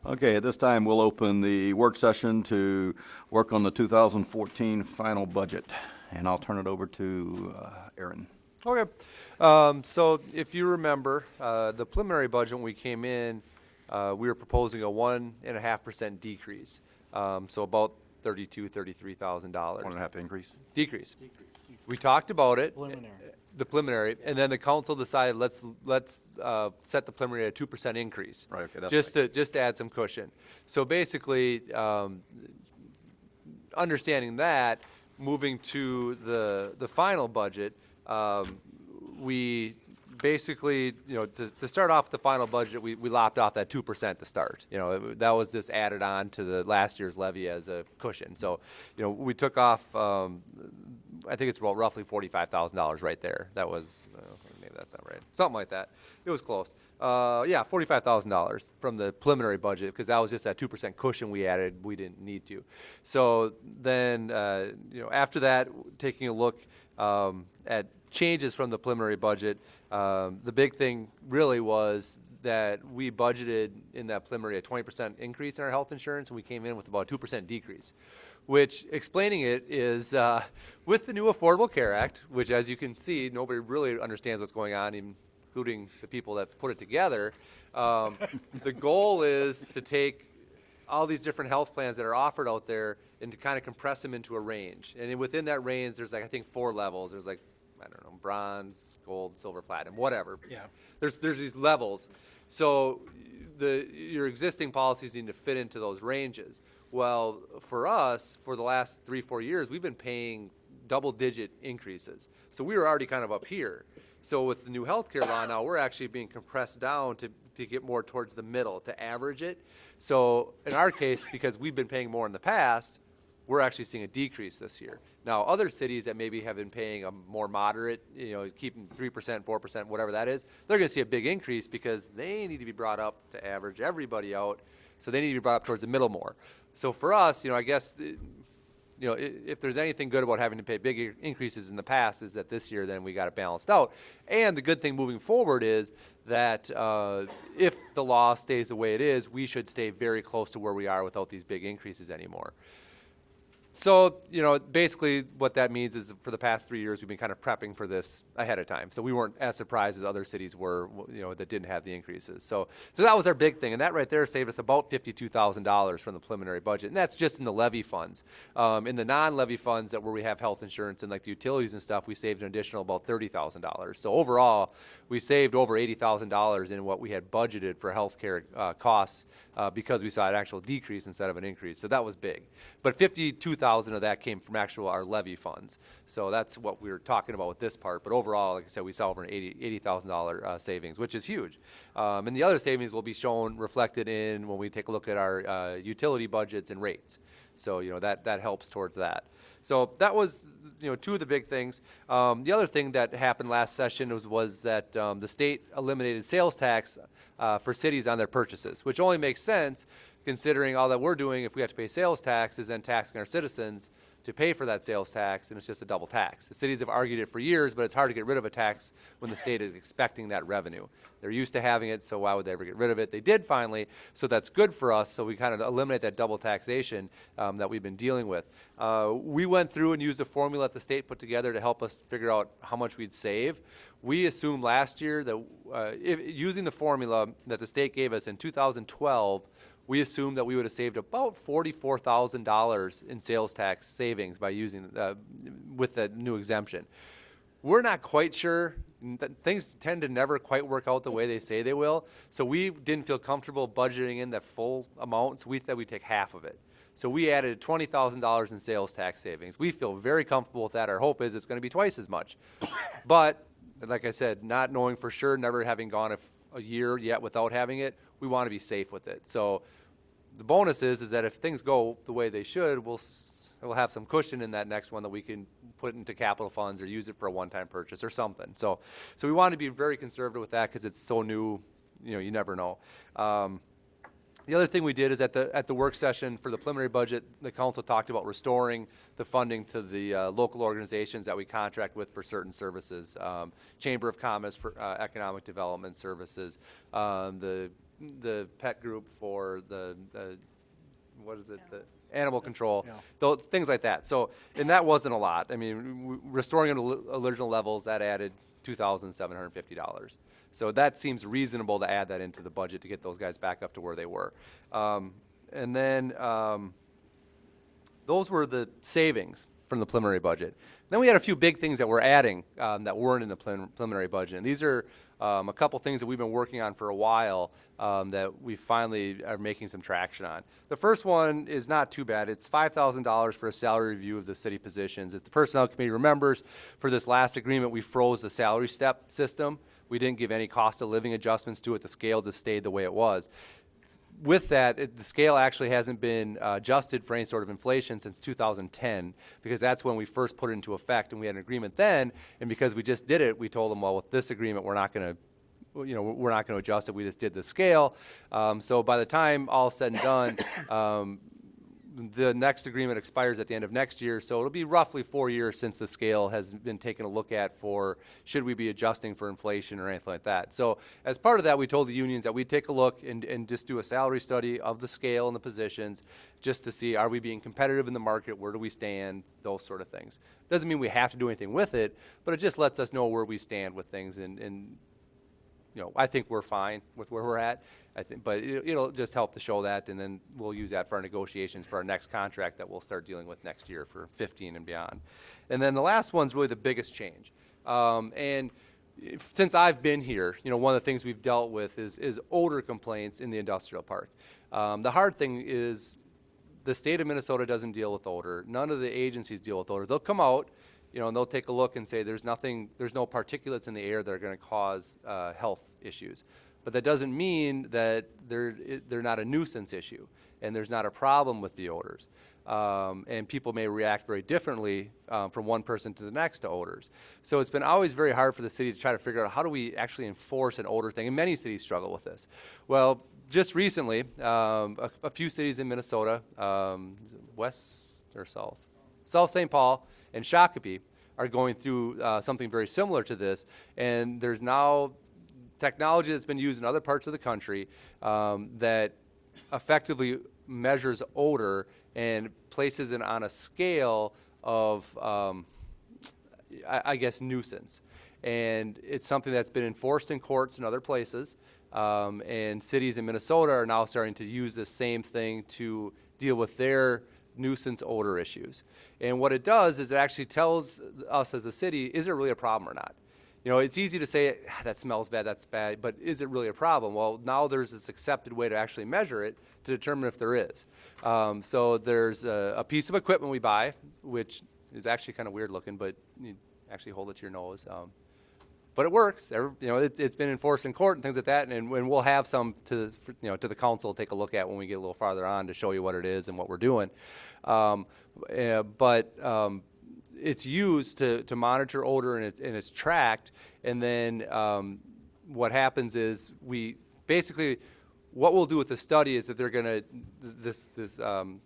Okay, at this time, we'll open the work session to work on the 2014 final budget. And I'll turn it over to Aaron. Okay. So if you remember, the preliminary budget when we came in, we were proposing a 1.5% decrease. So about $33,000. 1.5 increase? Decrease. We talked about it. Preliminary. The preliminary, and then the council decided let's set the preliminary at a 2% increase. Right, okay, that's just to add some cushion. So basically, understanding that, moving to the final budget, we basically, to start off the final budget, we lopped off that 2% to start. That was just added on to the last year's levy as a cushion. So, we took off, I think it's about roughly $45,000 right there. That was, maybe that's not right. Something like that. It was close. Yeah, $45,000 from the preliminary budget, because that was just that 2% cushion we added. We didn't need to. So then, after that, taking a look at changes from the preliminary budget, the big thing really was that we budgeted in that preliminary a 20% increase in our health insurance, and we came in with about a 2% decrease. Which, explaining it, is with the new Affordable Care Act, which, as you can see, nobody really understands what's going on, including the people that put it together. The goal is to take all these different health plans that are offered out there and to kind of compress them into a range. And within that range, there's I think 4 levels. There's bronze, gold, silver, platinum, whatever. Yeah. There's these levels. So your existing policies need to fit into those ranges. Well, for us, for the last 3-4 years, we've been paying double-digit increases. So we were already kind of up here. So with the new healthcare law now, we're actually being compressed down to get more towards the middle, to average it. So in our case, because we've been paying more in the past, we're actually seeing a decrease this year. Now, other cities that maybe have been paying a more moderate, keeping 3%, 4%, whatever that is, they're going to see a big increase because they need to be brought up to average everybody out. So they need to be brought up towards the middle more. So for us, I guess, if there's anything good about having to pay big increases in the past, is that this year then we got it balanced out. And the good thing moving forward is that if the law stays the way it is, we should stay very close to where we are without these big increases anymore. So, basically what that means is for the past 3 years, we've been kind of prepping for this ahead of time. So we weren't as surprised as other cities were, that didn't have the increases. So that was our big thing. And that right there saved us about $52,000 from the preliminary budget. And that's just in the levy funds. In the non-levy funds where we have health insurance and like the utilities and stuff, we saved an additional about $30,000. So overall, we saved over $80,000 in what we had budgeted for healthcare costs because we saw an actual decrease instead of an increase. So that was big. But $52,000 of that came from our levy funds. So that's what we were talking about with this part. But overall, like I said, we saw over an $80,000 savings, which is huge. And the other savings will be shown reflected in when we take a look at our utility budgets and rates. So, that helps towards that. So that was, 2 of the big things. The other thing that happened last session was that the state eliminated sales tax for cities on their purchases, which only makes sense considering all that we're doing. If we have to pay sales tax, is then taxing our citizens to pay for that sales tax, and it's just a double tax. The cities have argued it for years, but it's hard to get rid of a tax when the state is expecting that revenue. They're used to having it, so why would they ever get rid of it? They did finally, so that's good for us, so we kind of eliminate that double taxation that we've been dealing with. We went through and used a formula that the state put together to help us figure out how much we'd save. We assumed last year that using the formula that the state gave us in 2012, we assumed that we would have saved about $44,000 in sales tax savings by using with the new exemption. We're not quite sure. Things tend to never quite work out the way they say they will. So we didn't feel comfortable budgeting in that full amount, so we thought we'd take half of it. So we added $20,000 in sales tax savings. We feel very comfortable with that. Our hope is it's going to be twice as much. But like I said, not knowing for sure, never having gone a year yet without having it, we want to be safe with it. So the bonus is that if things go the way they should, we'll have some cushion in that next one that we can put into capital funds or use it for a one-time purchase or something. So we want to be very conservative with that because it's so new, you never know. The other thing we did is at the work session for the preliminary budget, the council talked about restoring the funding to the local organizations that we contract with for certain services, Chamber of Commerce for economic development services, the the pet group for the what is it, the animal control, Yeah. those, things like that. So, and that wasn't a lot. I mean, restoring them to original levels, that added $2,750. So that seems reasonable to add that into the budget to get those guys back up to where they were. And then those were the savings from the preliminary budget. Then we had a few big things that we're adding that weren't in the preliminary budget. And these are a couple things that we've been working on for a while that we finally are making some traction on. The first one is not too bad. It's $5,000 for a salary review of the city positions. As the Personnel Committee remembers, for this last agreement, we froze the salary step system. We didn't give any cost of living adjustments to it. The scale just stayed the way it was. With that, the scale actually hasn't been adjusted for any sort of inflation since 2010, because that's when we first put it into effect, and we had an agreement then. And because we just did it, we told them, well, with this agreement, we're not going to, we're not going to adjust it. We just did the scale. So by the time all said and done, the next agreement expires at the end of next year, so it'll be roughly 4 years since the scale has been taken a look at for should we be adjusting for inflation or anything like that. So as part of that, we told the unions that we'd take a look and just do a salary study of the scale and the positions just to see, are we being competitive in the market, where do we stand, those sort of things. Doesn't mean we have to do anything with it, but it just lets us know where we stand with things, and I think we're fine with where we're at. I think, but it'll just help to show that, and then we'll use that for our negotiations for our next contract that we'll start dealing with next year for 15 and beyond. And then the last one's really the biggest change. And since I've been here, one of the things we've dealt with is odor complaints in the industrial park. The hard thing is the state of Minnesota doesn't deal with odor. None of the agencies deal with odor. They'll come out, and they'll take a look and say there's no particulates in the air that are going to cause health issues. But that doesn't mean that they're not a nuisance issue, and there's not a problem with the odors. And people may react very differently from one person to the next to odors. So it's been always very hard for the city to try to figure out how do we actually enforce an odor thing, and many cities struggle with this. Well, just recently, a few cities in Minnesota, is it west or south? South St. Paul and Shakopee are going through something very similar to this, and there's now technology that's been used in other parts of the country that effectively measures odor and places it on a scale of, I guess, nuisance. And it's something that's been enforced in courts in other places, and cities in Minnesota are now starting to use the same thing to deal with their nuisance odor issues. And what it does is it actually tells us as a city, is it really a problem or not? It's easy to say, that smells bad, that's bad, but is it really a problem? Well, now there's this accepted way to actually measure it to determine if there is. So there's a piece of equipment we buy, which is actually kind of weird looking, but you actually hold it to your nose. But it works. It's been enforced in court and things like that, and we'll have some to the council take a look at when we get a little farther on to show you what it is and what we're doing. It's used to monitor odor, and it's tracked. And then what happens is what we'll do with the study is that they're going to, this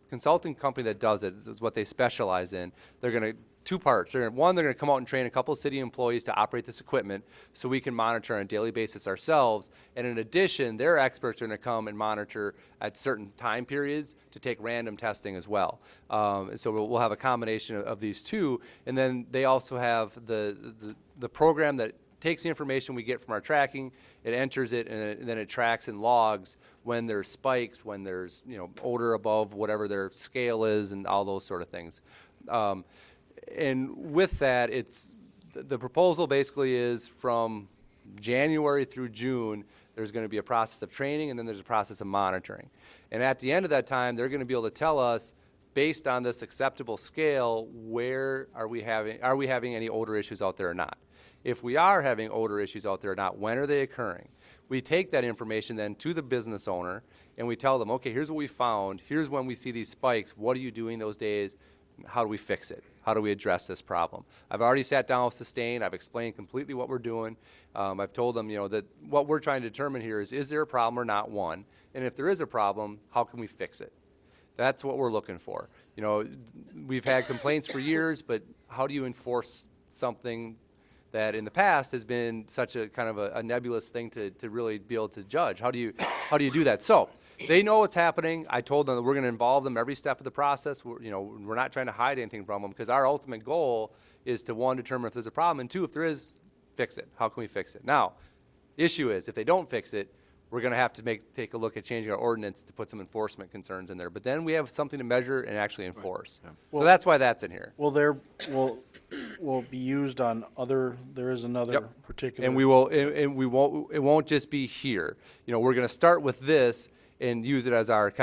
consulting company that does it, is what they specialize in. They're going to, two parts. They're going to come out and train a couple of city employees to operate this equipment so we can monitor on a daily basis ourselves. And in addition, their experts are going to come and monitor at certain time periods to take random testing as well. So we'll have a combination of these two. And then they also have the program that takes the information we get from our tracking, it enters it, and then it tracks and logs when there's spikes, when there's odor above whatever their scale is, and all those sort of things. And with that, the proposal basically is from January through June, there's going to be a process of training, and then there's a process of monitoring. And at the end of that time, they're going to be able to tell us, based on this acceptable scale, where are we having any odor issues out there or not? If we are having odor issues out there or not, when are they occurring? We take that information then to the business owner, and we tell them, okay, here's what we found. Here's when we see these spikes. What are you doing those days? How do we fix it? How do we address this problem? I've already sat down with Sustain. I've explained completely what we're doing. I've told them, that what we're trying to determine here is there a problem or not, one? And if there is a problem, how can we fix it? That's what we're looking for. We've had complaints for years, but how do you enforce something that in the past has been such a kind of a nebulous thing to really be able to judge. How do you do that? So they know what's happening. I told them that we're going to involve them every step of the process. We're not trying to hide anything from them because our ultimate goal is to, one, determine if there's a problem, and two, if there is, fix it. How can we fix it? Now, the issue is if they don't fix it, we're going to have to take a look at changing our ordinance to put some enforcement concerns in there. But then we have something to measure and actually enforce. So that's why that's in here. Will will be used on other, there is another Yep. particular. And it won't just be here. We're going to start with this and use it as our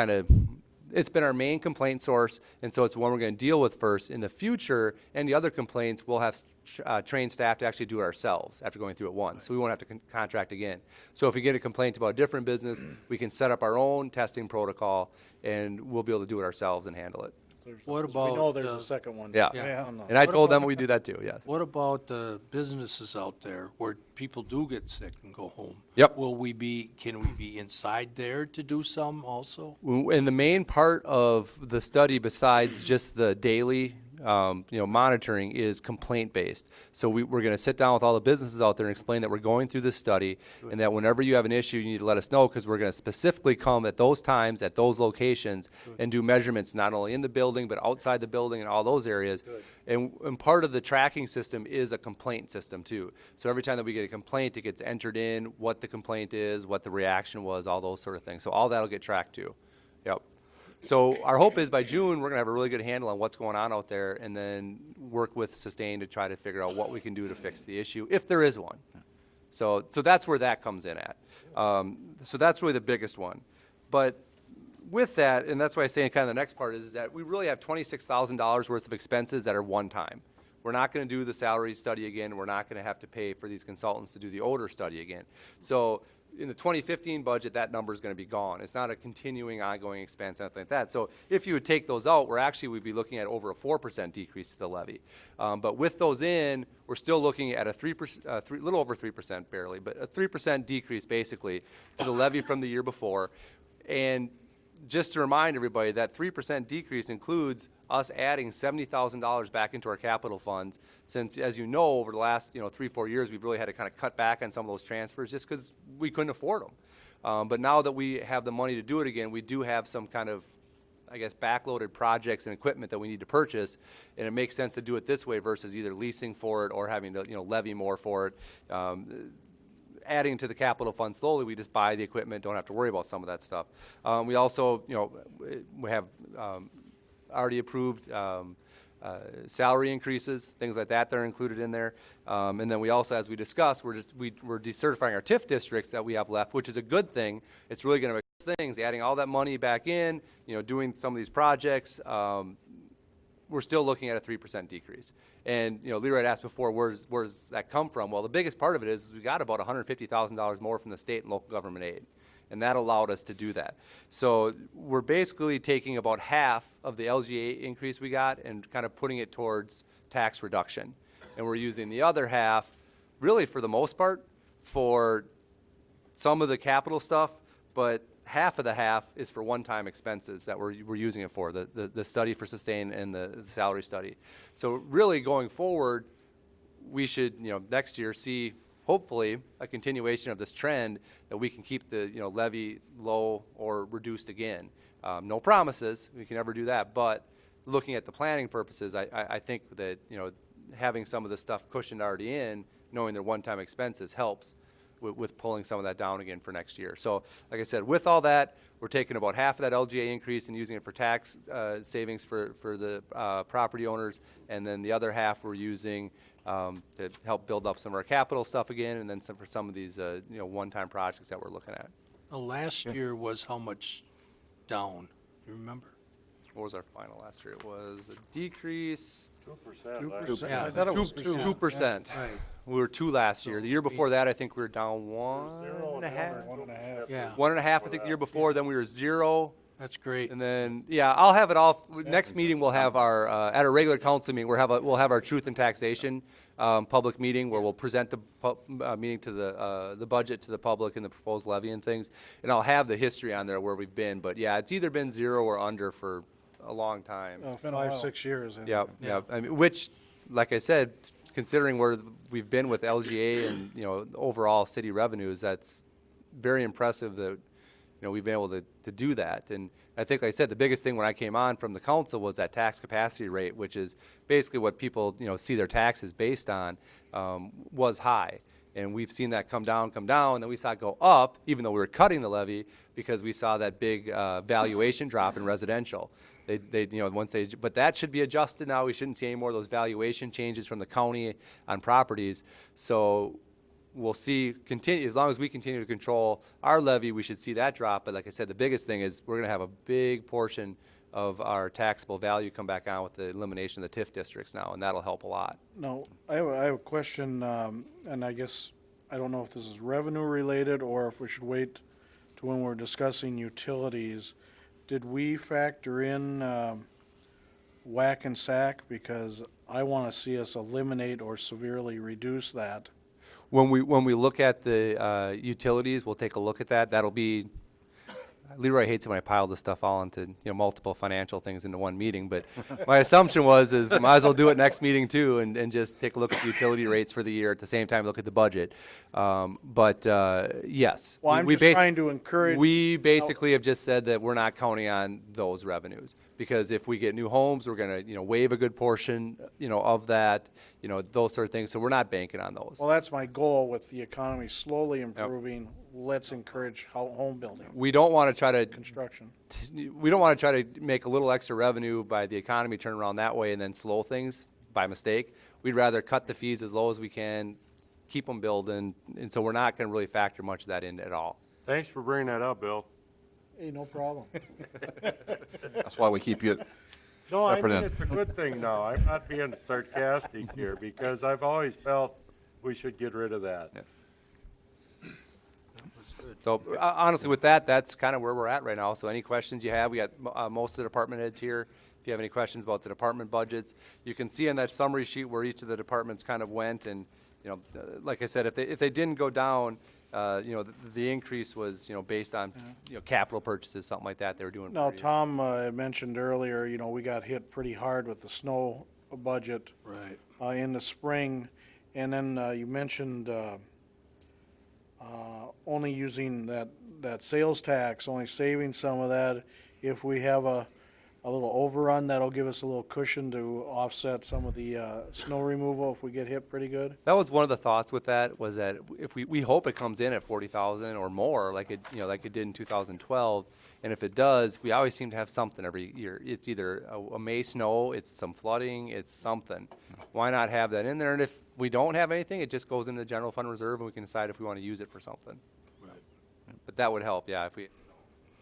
it's been our main complaint source, and so it's one we're going to deal with first. In the future, and the other complaints, we'll have trained staff to actually do it ourselves after going through it once, so we won't have to contract again. So if we get a complaint about a different business, we can set up our own testing protocol, and we'll be able to do it ourselves and handle it. What We know about, there's a second one. Yeah. Yeah. On the- And I What told them about- we do that too, yes. what about the businesses out there where people do get sick and go home? Yep. Can we be inside there to do some also? And the main part of the study, besides just the daily, monitoring, is complaint-based. So we're going to sit down with all the businesses out there and explain that we're going through this study, and that whenever you have an issue, you need to let us know, because we're going to specifically come at those times, at those locations, and do measurements not only in the building, but outside the building and all those areas. And part of the tracking system is a complaint system too. So every time that we get a complaint, it gets entered in, what the complaint is, what the reaction was, all those sort of things. So all that'll get tracked too. Yep. So our hope is by June, we're gonna have a really good handle on what's going on out there, and then work with Sustain to try to figure out what we can do to fix the issue, if there is one. So that's where that comes in at. So that's really the biggest one. But with that, and that's why I say kind of the next part is that we really have $26,000 worth of expenses that are one time. We're not gonna do the salary study again. We're not gonna have to pay for these consultants to do the odor study again. So in the 2015 budget, that number is going to be gone. It's not a continuing, ongoing expense, anything like that. So if you would take those out, we'd be looking at over a 4% decrease to the levy. But with those in, we're still looking at a 3%, little over 3% barely, but a 3% decrease basically to the levy from the year before. And just to remind everybody, that 3% decrease includes us adding $70,000 back into our capital funds, since, as you know, over the last 3-4 years, we've really had to kind of cut back on some of those transfers just because we couldn't afford them. But now that we have the money to do it again, we do have some kind of, I guess, backloaded projects and equipment that we need to purchase, and it makes sense to do it this way versus either leasing for it or having to levy more for it. Adding to the capital fund slowly, we just buy the equipment, don't have to worry about some of that stuff. We also, we have already approved salary increases, things like that are included in there. And then we also, as we discussed, we're decertifying our TIF districts that we have left, which is a good thing. It's really going to make things, adding all that money back in, doing some of these projects. We're still looking at a 3% decrease. And, Leroy had asked before, where's that come from? Well, the biggest part of it is we got about $150,000 more from the state and local government aid. And that allowed us to do that. So we're basically taking about half of the LGA increase we got and kind of putting it towards tax reduction. And we're using the other half, really for the most part, for some of the capital stuff, but half of the half is for one-time expenses that we're using it for, the study for Sustain and the salary study. So really going forward, we should, next year see, hopefully, a continuation of this trend that we can keep the, levy low or reduced again. No promises, we can never do that, but looking at the planning purposes, I think that, having some of the stuff cushioned already in, knowing their one-time expenses helps with pulling some of that down again for next year. So, like I said, with all that, we're taking about half of that LGA increase and using it for tax savings for the property owners, and then the other half we're using to help build up some of our capital stuff again, and then for some of these one-time projects that we're looking at. Last year was how much down? You remember? What was our final last year? It was a decrease. 2%. Yeah. I thought it was 2. 2%. Right. We were 2 last year. The year before that, I think we were down 1.5. 1.5. Yeah, 1.5, I think the year before. Then we were 0. that's great. And then, yeah, I'll have it all. Next meeting, we'll have our, at our regular council meeting, we'll have our truth and taxation public meeting where we'll present the meeting to the budget to the public and the proposed levy and things. And I'll have the history on there where we've been. But yeah, it's either been 0 or under for a long time. 5-6 years. Yeah, yeah. I mean, which, like I said, considering where we've been with LGA and, overall city revenues, that's very impressive that, we've been able to do that. And I think, like I said, the biggest thing when I came on from the council was that tax capacity rate, which is basically what people, see their taxes based on, was high. And we've seen that come down, and then we saw it go up, even though we were cutting the levy, because we saw that big valuation drop in residential. But that should be adjusted now. We shouldn't see any more of those valuation changes from the county on properties. So we'll see, as long as we continue to control our levy, we should see that drop. But like I said, the biggest thing is we're gonna have a big portion of our taxable value come back on with the elimination of the TIF districts now, and that'll help a lot. No, I have a question, and I guess, I don't know if this is revenue related or if we should wait to when we're discussing utilities. Did we factor in whack and sack? Because I want to see us eliminate or severely reduce that. When we look at the utilities, we'll take a look at that. That'll be, Leroy hates it when I pile this stuff all into, multiple financial things into one meeting, but my assumption is might as well do it next meeting too, and just take a look at the utility rates for the year, at the same time look at the budget. Yes. Well, I'm just trying to encourage. We basically have just said that we're not counting on those revenues, because if we get new homes, we're gonna, waive a good portion, of that, those sort of things, so we're not banking on those. Well, that's my goal with the economy slowly improving. Let's encourage home building, We don't want to try to construction. we don't want to try to make a little extra revenue by the economy turning around that way and then slow things by mistake. We'd rather cut the fees as low as we can, keep them building, and so we're not going to really factor much of that in at all. Thanks for bringing that up, Bill. Hey, no problem. That's why we keep you, No, I Separate mean, end. it's a good thing now. I'm not being sarcastic here, because I've always felt we should get rid of that. Yeah. So honestly, with that, that's kind of where we're at right now. So any questions you have, we got most of the department heads here. If you have any questions about the department budgets, you can see on that summary sheet where each of the departments kind of went. And, like I said, if they didn't go down, the increase was, based on, capital purchases, something like that they were doing. Now, per year. Tom had mentioned earlier, we got hit pretty hard with the snow budget Right. in the spring. And then you mentioned only using that sales tax, only saving some of that. If we have a little overrun, that'll give us a little cushion to offset some of the snow removal if we get hit pretty good. That was one of the thoughts with that, was that if we hope it comes in at 40,000 or more, like it did in 2012. And if it does, we always seem to have something every year. It's either a May snow, it's some flooding, it's something. Why not have that in there? And if we don't have anything, it just goes into the general fund reserve, and we can decide if we want to use it for something. Right. But that would help, yeah, if we.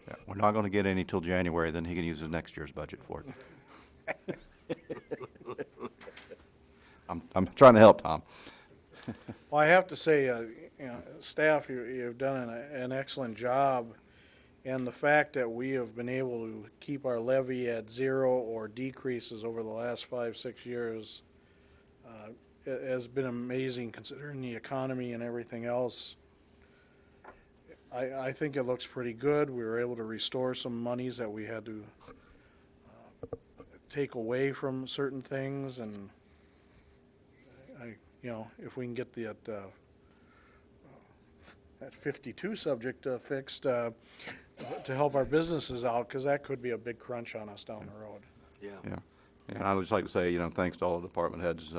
yeah, we're not gonna get any till January, then he can use his next year's budget for it. I'm trying to help, Tom. Well, I have to say, staff, you've done an excellent job. And the fact that we have been able to keep our levy at zero or decreases over the last 5-6 years has been amazing, considering the economy and everything else. I think it looks pretty good. We were able to restore some monies that we had to take away from certain things, and if we can get that 52 subject fixed to help our businesses out, because that could be a big crunch on us down the road. Yeah. Yeah, and I would just like to say, thanks to all the department heads.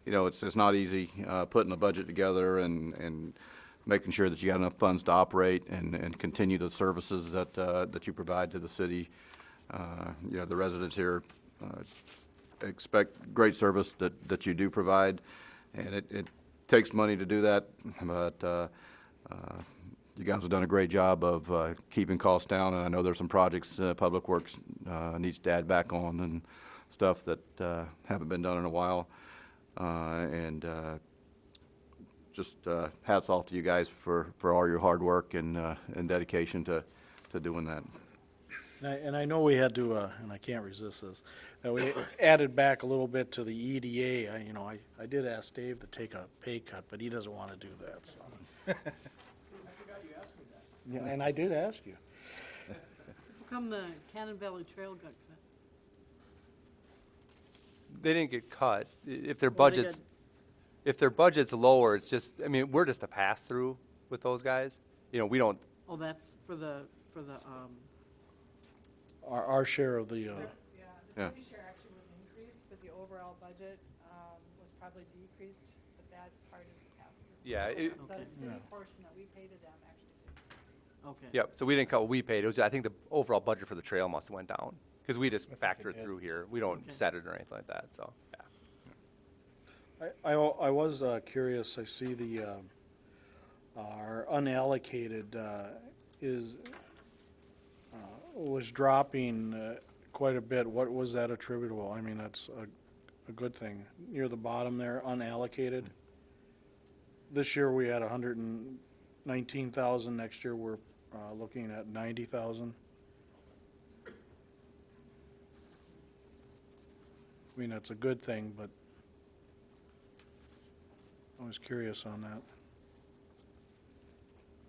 It's not easy putting a budget together and making sure that you got enough funds to operate and continue the services that you provide to the city. The residents here expect great service that you do provide, and it takes money to do that, but you guys have done a great job of keeping costs down, and I know there's some projects Public Works needs to add back on and stuff that haven't been done in a while. Just hats off to you guys for all your hard work and dedication to doing that. And I know we had to, and I can't resist this, that we added back a little bit to the EDA. I did ask Dave to take a pay cut, but he doesn't want to do that, so. I forgot you asked me that. Yeah, and I did ask you. How come the Cannon Valley Trail got cut? They didn't get cut. If their Well, they budgets, if their budget's lower, it's just, I mean, we're just a pass-through with those guys. You know, we don't, Oh, that's for the, Our share of the, Yeah, Yeah. the city share actually was increased, but the overall budget, was probably decreased, but that part is pass-through. yeah, The Okay. city Yeah. portion that we pay to them actually did decrease. okay. yep, so we didn't cut what we paid. It was, I think the overall budget for the trail must have went down, because we just factor it did. through here. We don't Okay. set it or anything like that, so, yeah. I was curious, I see the, our unallocated was dropping quite a bit. What was that attributable? I mean, that's a good thing. Near the bottom there, unallocated. This year we had 119,000, next year we're looking at 90,000. I mean, that's a good thing, but I was curious on that.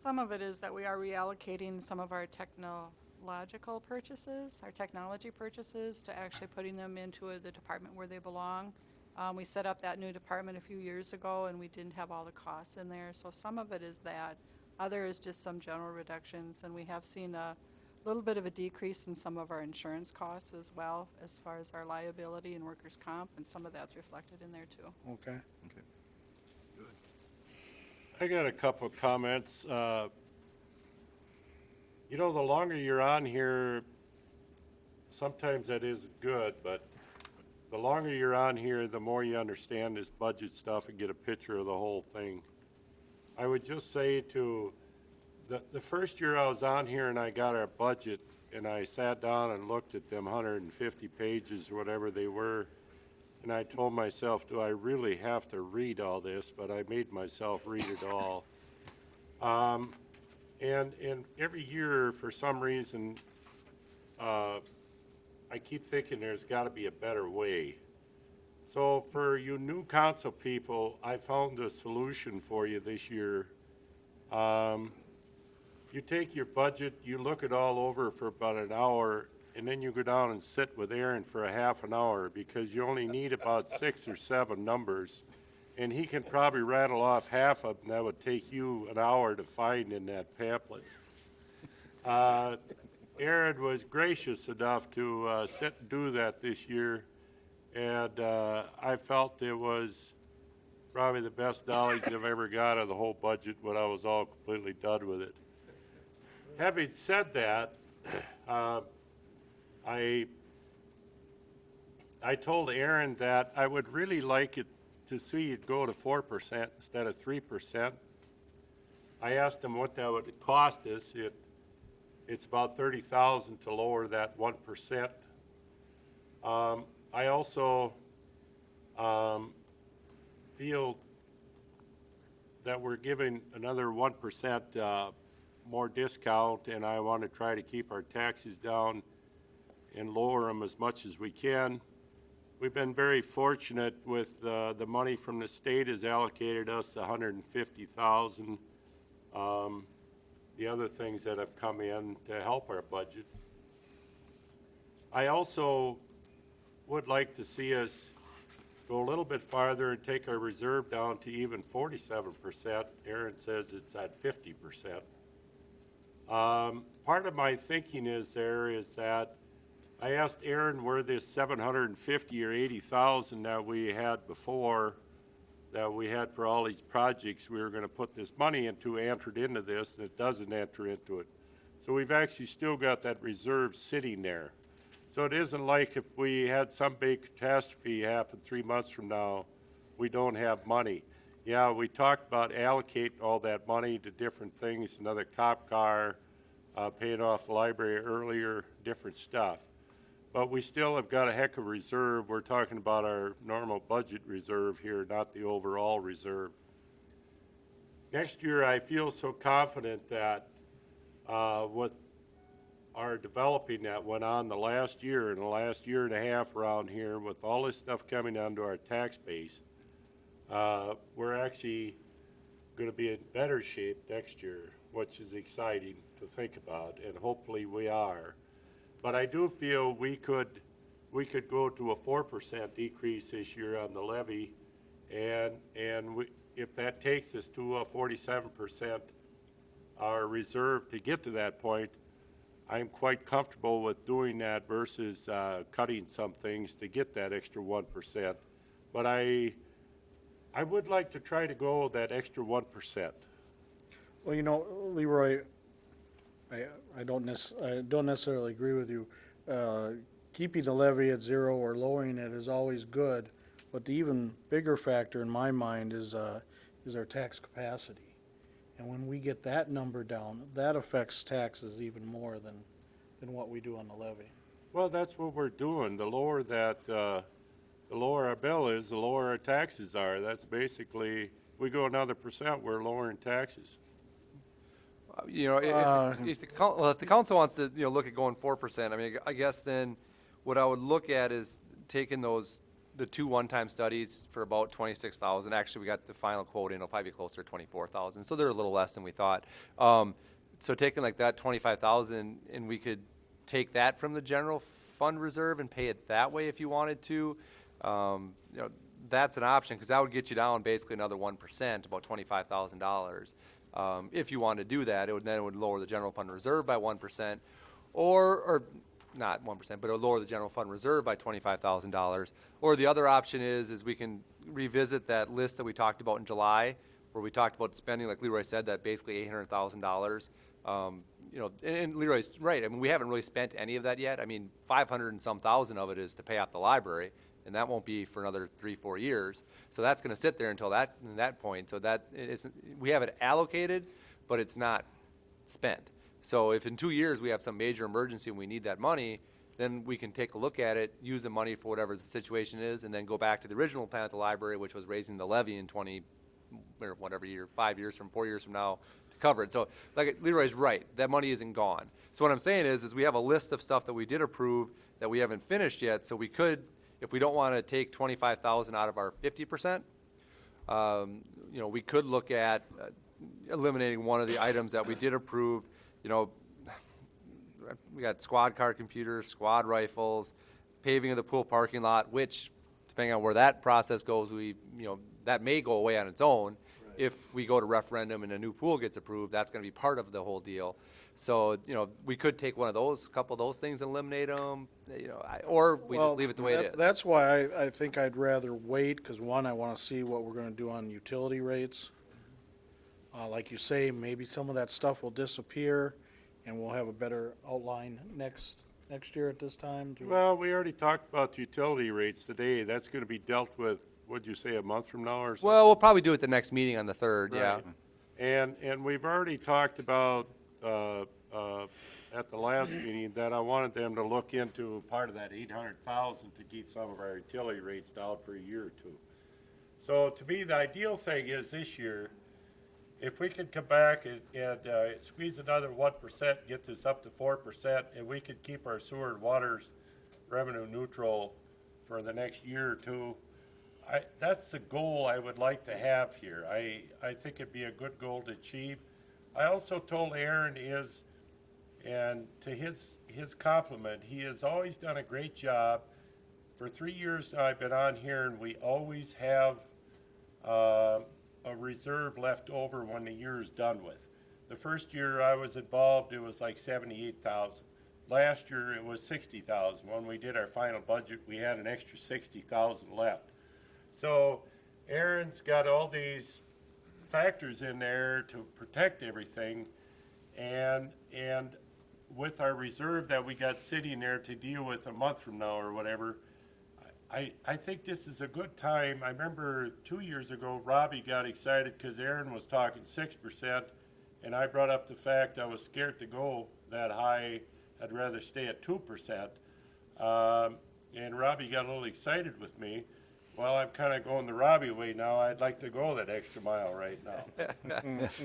Some of it is that we are reallocating some of our technological purchases, our technology purchases, to actually putting them into the department where they belong. We set up that new department a few years ago, and we didn't have all the costs in there, so some of it is that. Other is just some general reductions, and we have seen a little bit of a decrease in some of our insurance costs as well, as far as our liability and workers' comp, and some of that's reflected in there too. Okay. I got a couple of comments. You know, the longer you're on here, sometimes that is good, but the longer you're on here, the more you understand this budget stuff and get a picture of the whole thing. I would just say the first year I was on here and I got our budget and I sat down and looked at them 150 pages or whatever they were, and I told myself, do I really have to read all this? But I made myself read it all. And every year, for some reason, I keep thinking there's got to be a better way. So for you new council people, I found a solution for you this year. You take your budget, you look it all over for about an hour, and then you go down and sit with Aaron for a half an hour, because you only need about 6 or 7 numbers. And he can probably rattle off half of them that would take you an hour to find in that pamphlet. Aaron was gracious enough to sit and do that this year, and I felt it was probably the best knowledge I've ever got of the whole budget when I was all completely done with it. Having said that, I told Aaron that I would really like it to see it go to 4% instead of 3%. I asked him what that would cost us. It's about $30,000 to lower that 1%. I also feel that we're giving another 1% more discount, and I want to try to keep our taxes down and lower them as much as we can. We've been very fortunate with the money from the state has allocated us $150,000. The other things that have come in to help our budget. I also would like to see us go a little bit farther and take our reserve down to even 47%. Aaron says it's at 50%. Part of my thinking is that I asked Aaron where this 750 or 80,000 that we had before, that we had for all these projects we were going to put this money into, entered into this, and it doesn't enter into it. So we've actually still got that reserve sitting there. So it isn't like if we had some big catastrophe happen 3 months from now, we don't have money. Yeah, we talked about allocating all that money to different things, another cop car, paying off the library earlier, different stuff. But we still have got a heck of a reserve. We're talking about our normal budget reserve here, not the overall reserve. Next year, I feel so confident that with our developing that went on the last year and the last year and a half around here, with all this stuff coming onto our tax base, we're actually going to be in better shape next year, which is exciting to think about, and hopefully we are. But I do feel we could go to a 4% decrease this year on the levy And if that takes us to a 47% our reserve to get to that point, I'm quite comfortable with doing that versus cutting some things to get that extra 1%. But I would like to try to go that extra 1%. Well, you know, Leroy, I don't necessarily agree with you. Keeping the levy at zero or lowering it is always good, but the even bigger factor in my mind is our tax capacity. And when we get that number down, that affects taxes even more than what we do on the levy. Well, that's what we're doing. The lower our bill is, the lower our taxes are. That's basically, we go another percent, we're lowering taxes. You know, if the council wants to, look at going 4%, I mean, I guess then what I would look at is taking the two one-time studies for about 26,000. Actually, we got the final quote in, it'll probably be closer to 24,000. So they're a little less than we thought. So taking like that 25,000, and we could take that from the general fund reserve and pay it that way if you wanted to. That's an option, because that would get you down basically another 1%, about $25,000. If you want to do that, it would lower the general fund reserve by 1%, or not 1%, but it would lower the general fund reserve by $25,000. Or the other option is we can revisit that list that we talked about in July, where we talked about spending, like Leroy said, that basically $800,000. And Leroy's right. I mean, we haven't really spent any of that yet. I mean, 500 and some thousand of it is to pay off the library, and that won't be for another 3-4 years. So that's going to sit there until that point. So we have it allocated, but it's not spent. So if in 2 years we have some major emergency and we need that money, then we can take a look at it, use the money for whatever the situation is, and then go back to the original plan at the library, which was raising the levy in 4 years from now to cover it. So like Leroy's right, that money isn't gone. So what I'm saying is we have a list of stuff that we did approve that we haven't finished yet. So we could, if we don't want to take 25,000 out of our 50%, we could look at eliminating one of the items that we did approve. We got squad car computers, squad rifles, paving of the pool parking lot, which, depending on where that process goes, that may go away on its own. Right. If we go to referendum and a new pool gets approved, that's going to be part of the whole deal. So, we could take a couple of those things and eliminate them, or we just leave it the way it is. That's why I think I'd rather wait, because one, I want to see what we're going to do on utility rates. Like you say, maybe some of that stuff will disappear, and we'll have a better outline next year at this time. Well, we already talked about utility rates today. That's going to be dealt with, what'd you say, a month from now or something? Well, we'll probably do it the next meeting on the 3rd, Right. yeah. And we've already talked about, at the last meeting, that I wanted them to look into part of that 800,000 to keep some of our utility rates down for a year or two. So to me, the ideal thing is this year, if we could come back and squeeze another 1%, get this up to 4%, and we could keep our sewer and water revenue neutral for the next year or two, that's the goal I would like to have here. I think it'd be a good goal to achieve. I also told Aaron and to his compliment, he has always done a great job. For 3 years now I've been on here, and we always have a reserve left over when the year is done with. The first year I was involved, it was like 78,000. Last year it was 60,000. When we did our final budget, we had an extra 60,000 left. So Aaron's got all these factors in there to protect everything, and with our reserve that we got sitting there to deal with a month from now or whatever, I think this is a good time. I remember 2 years ago, Robbie got excited because Aaron was talking 6%, and I brought up the fact I was scared to go that high. I'd rather stay at 2%. And Robbie got a little excited with me. Well, I'm kind of going the Robbie way now. I'd like to go that extra mile right now.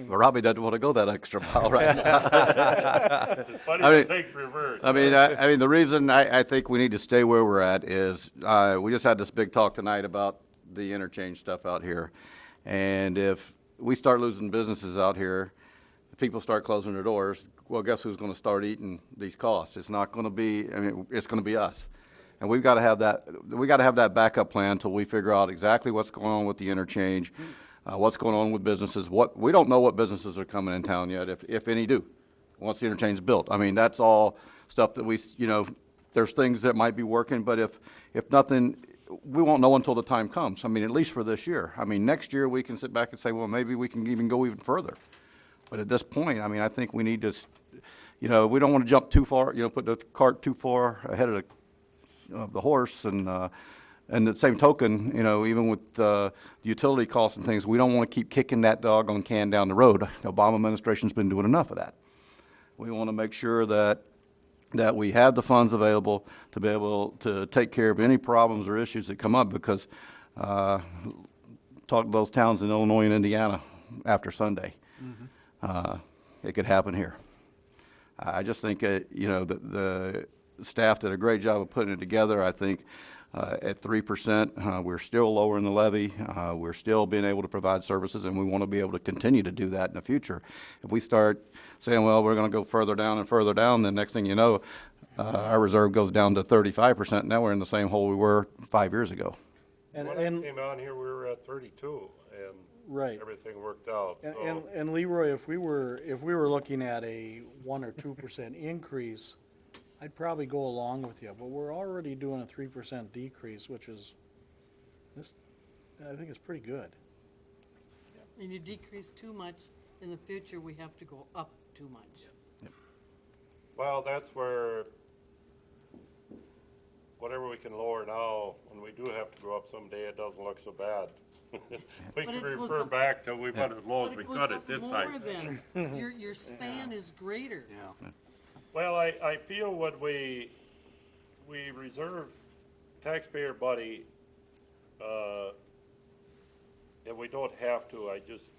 Well, Robbie doesn't want to go that extra mile right now. It's funny when things reverse. I mean, the reason I think we need to stay where we're at is we just had this big talk tonight about the interchange stuff out here. And if we start losing businesses out here, people start closing their doors, well, guess who's going to start eating these costs? It's not going to be, it's going to be us. And we've got to have that backup plan until we figure out exactly what's going on with the interchange, what's going on with businesses. We don't know what businesses are coming in town yet, if any do, once the interchange is built. I mean, that's all stuff that there's things that might be working, but if nothing, we won't know until the time comes. I mean, at least for this year. I mean, next year we can sit back and say, well, maybe we can even go even further. But at this point, I mean, I think we need to, we don't want to jump too far, put the cart too far ahead of the horse. And the same token, even with the utility costs and things, we don't want to keep kicking that doggone can down the road. The Obama administration's been doing enough of that. We want to make sure that we have the funds available to be able to take care of any problems or issues that come up, because talk to those towns in Illinois and Indiana after Sunday. It could happen here. I just think, the staff did a great job of putting it together. I think at 3%, we're still lowering the levy. We're still being able to provide services, and we want to be able to continue to do that in the future. If we start saying, well, we're going to go further down, then next thing you know, our reserve goes down to 35%. Now we're in the same hole we were 5 years ago. And, When I came on here, we were at 32, and right. everything worked out, so. And Leroy, if we were looking at a 1 or 2% increase, I'd probably go along with you, but we're already doing a 3% decrease, which is, I think it's pretty good. And you decrease too much, in the future, we have to go up too much. Well, that's where, whatever we can lower now, when we do have to go up someday, it doesn't look so bad. We But can it was refer up- back to we went as low as But we it goes could up at this more time. then. Your span is greater. Yeah. Well, I feel when we reserve taxpayer money, and we don't have to, I just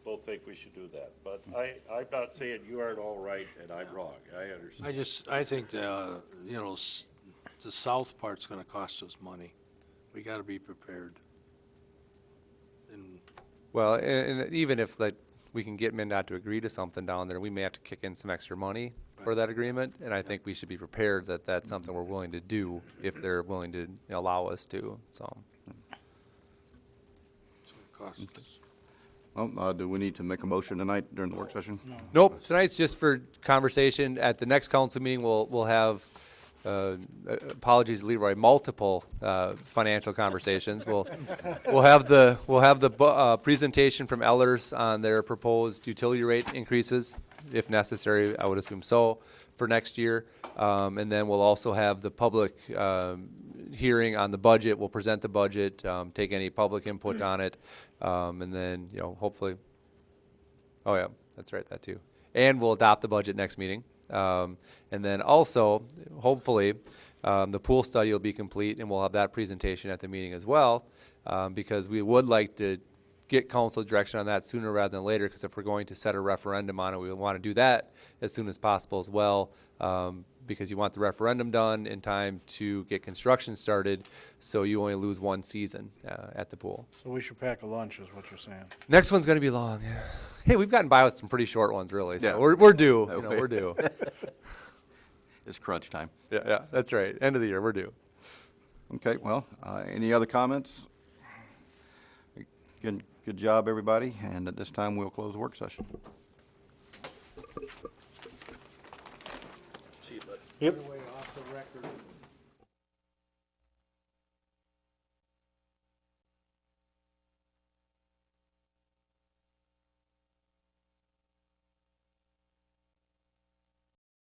don't think we should do that. But I'm not saying you aren't all right and I'm wrong, I understand. I think, the south part's gonna cost us money. We gotta be prepared. And Well, and even if we can get MnDOT to agree to something down there, we may have to kick in some extra money for that agreement, and I think we should be prepared that that's something we're willing to do if they're willing to allow us to, so. it's gonna cost us. Well, do we need to make a motion tonight during the work session? Nope, tonight's just for conversation. At the next council meeting, we'll have, apologies Leroy, multiple financial conversations. We'll have the presentation from Ellers on their proposed utility rate increases, if necessary, I would assume so, for next year. And then we'll also have the public hearing on the budget. We'll present the budget, take any public input on it, and then, hopefully, oh yeah, that's right, that too. And we'll adopt the budget next meeting. And then also, hopefully, the pool study will be complete, and we'll have that presentation at the meeting as well, because we would like to get council direction on that sooner rather than later, because if we're going to set a referendum on it, we want to do that as soon as possible as well, because you want the referendum done in time to get construction started, so you only lose one season at the pool. So we should pack a lunch, is what you're saying. Next one's going to be long. Hey, we've gotten by with some pretty short ones, really. So Yeah. we're due. Okay. We're due. It's crunch time. Yeah, that's right. End of the year, we're due. Okay, well, any other comments? Good job, everybody, and at this time, we'll close the work session. Yep. Way off the record.